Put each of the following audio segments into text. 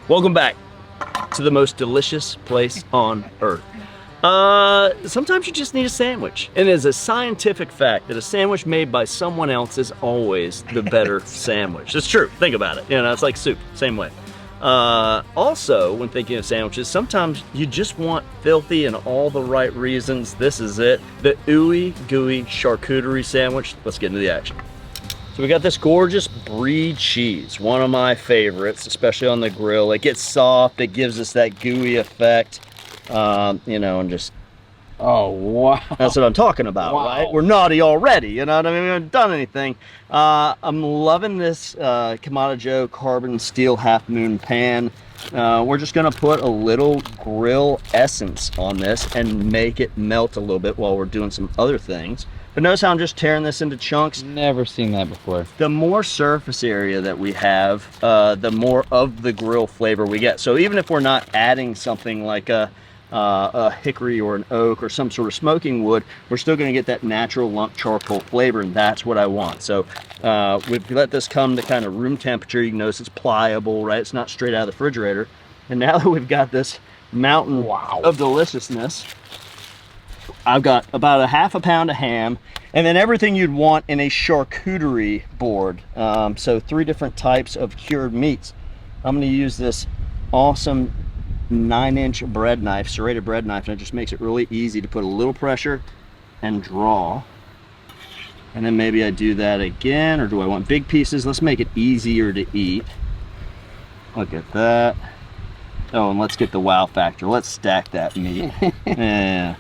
Welcome back to the most delicious place on earth. Sometimes you just need a sandwich. And it is a scientific fact that a sandwich made by someone else is always the better sandwich. It's true, think about it. You know, it's like soup, same way. Also, when thinking of sandwiches, sometimes you just want filthy and all the right reasons. This is it, the ooey-gooey charcuterie sandwich. Let's get into the action. So we got this gorgeous Brie cheese, one of my favorites, especially on the grill. It gets soft, it gives us that gooey effect, you know, and just, oh, wow. That's what I'm talking about, wow. Right? We're naughty already, you know what I mean? We haven't done anything. I'm loving this Kamado Joe carbon steel half moon pan. We're just gonna put a little grill essence on this and make it melt a little bit while we're doing some other things. But notice how I'm just tearing this into chunks. Never seen that before. The more surface area that we have, the more of the grill flavor we get. So even if we're not adding something like a hickory or an oak or some sort of smoking wood, we're still going to get that natural lump charcoal flavor, and that's what I want. So we've let this come to kind of room temperature. You can notice it's pliable, right? It's not straight out of the refrigerator. And now that we've got this mountain of deliciousness, I've got about a half a pound of ham, and then everything you'd want in a charcuterie board. So 3 different types of cured meats. I'm going to use this awesome 9-inch bread knife, serrated bread knife, and it just makes it really easy to put a little pressure and draw. And then maybe I do that again, or do I want big pieces? Let's make it easier to eat. Look at that. Oh, and let's get the wow factor. Let's stack that meat. Yeah.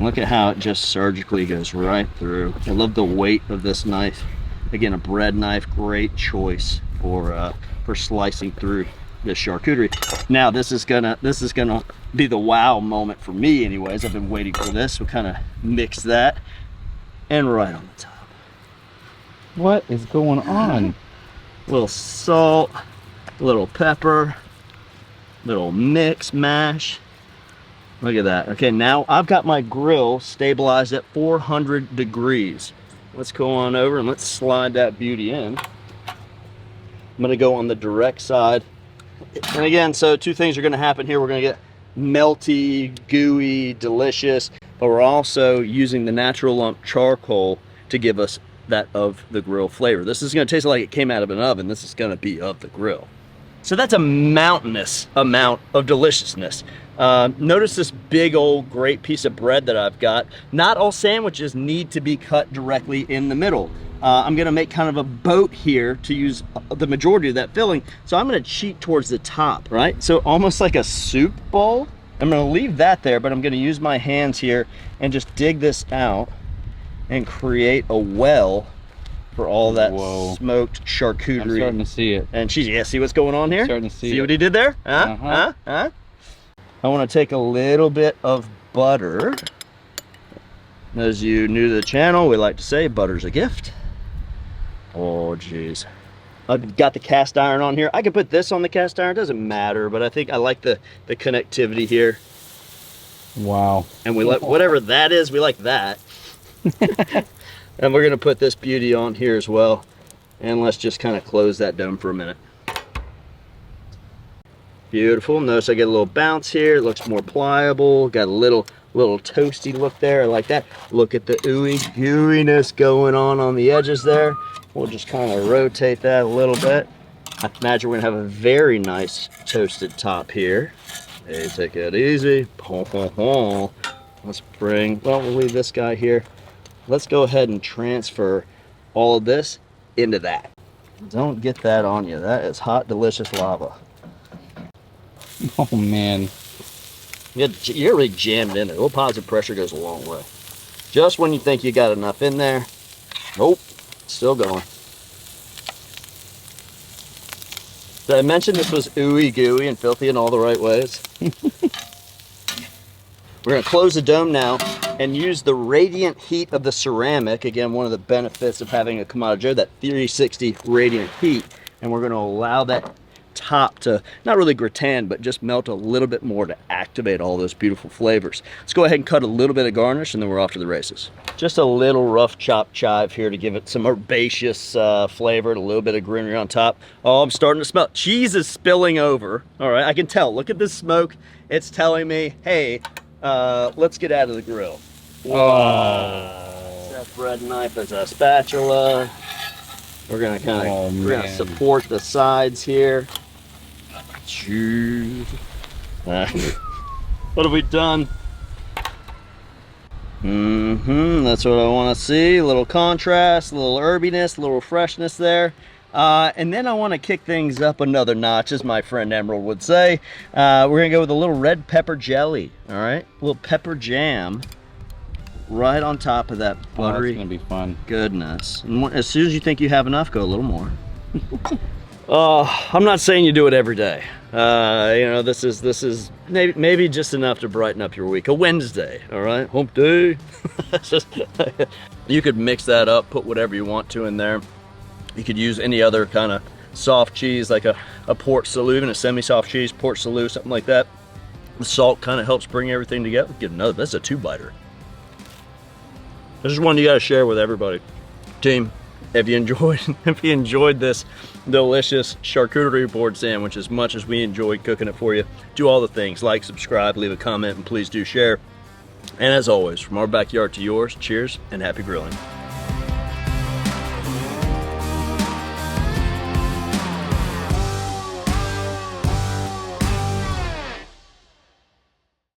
Look at how it just surgically goes right through. I love the weight of this knife. Again, a bread knife, great choice for slicing through this charcuterie. Now this is gonna be the wow moment for me anyways. I've been waiting for this. We'll kind of mix that, and right on the top. What is going on? A little salt, a little pepper, little mix mash. Look at that. Okay, now I've got my grill stabilized at 400 degrees. Let's go on over and let's slide that beauty in. I'm gonna go on the direct side. And again, so 2 things are gonna happen here. We're gonna get melty, gooey, delicious, but we're also using the natural lump charcoal to give us that of the grill flavor. This is gonna taste like it came out of an oven. This is gonna be of the grill. So that's a mountainous amount of deliciousness. Notice this big old great piece of bread that I've got. Not all sandwiches need to be cut directly in the middle. I'm gonna make kind of a boat here to use the majority of that filling. So I'm gonna cheat towards the top, right? So almost like a soup bowl. I'm gonna leave that there, but I'm gonna use my hands here and just dig this out and create a well for all that smoked charcuterie. I'm starting to see it. And cheese. Yeah, see what's going on here? Starting to see it. What he did there? Huh? I want to take a little bit of butter. As you new to the channel, we like to say butter's a gift. Oh, geez. I've got the cast iron on here. I could put this on the cast iron. It doesn't matter, but I think I like the connectivity here. Wow. And we like whatever that is, we like that. And we're going to put this beauty on here as well. And let's just kind of close that dome for a minute. Beautiful. Notice I get a little bounce here. It looks more pliable. Got a little toasty look there. I like that. Look at the ooey gooiness going on the edges there. We'll just kind of rotate that a little bit. I imagine we're going to have a very nice toasted top here. Hey, take it easy. Let's bring, well, we'll leave this guy here. Let's go ahead and transfer all of this into that. Don't get that on you. That is hot, delicious lava. Oh, man. You're really jammed in there. A little positive pressure goes a long way. Just when you think you got enough in there, nope, still going. Did I mention this was ooey-gooey and filthy in all the right ways? We're going to close the dome now and use the radiant heat of the ceramic. Again, one of the benefits of having a Kamado Joe, that 360 radiant heat. And we're going to allow that top to not really gratin, but just melt a little bit more to activate all those beautiful flavors. Let's go ahead and cut a little bit of garnish, and then we're off to the races. Just a little rough chopped chive here to give it some herbaceous flavor, and a little bit of greenery on top. Oh, I'm starting to smell. Cheese is spilling over. All right, I can tell. Look at this smoke. It's telling me, hey, let's get out of the grill. That bread knife as a spatula. We're gonna kind of we're gonna support the sides here. Cheese. What have we done? That's what I want to see. A little contrast, a little herbiness, a little freshness there. And then I want to kick things up another notch, as my friend Emerald would say. We're gonna go with a little red pepper jelly. All right, a little pepper jam right on top of that buttery. That's gonna be fun. Goodness. And as soon as you think you have enough, go a little more. I'm not saying you do it every day. You know, this is maybe just enough to brighten up your week. A Wednesday, all right, hump day. You could mix that up, put whatever you want to in there. You could use any other kind of soft cheese, like a Port Salut, even a semi-soft cheese, Port Salut, something like that. The salt kind of helps bring everything together. Get another. That's a 2-biter. This is one you got to share with everybody. Team, if you enjoyed this delicious charcuterie board sandwich as much as we enjoyed cooking it for you, do all the things: like, subscribe, leave a comment, and please do share. And as always, from our backyard to yours, cheers and happy grilling.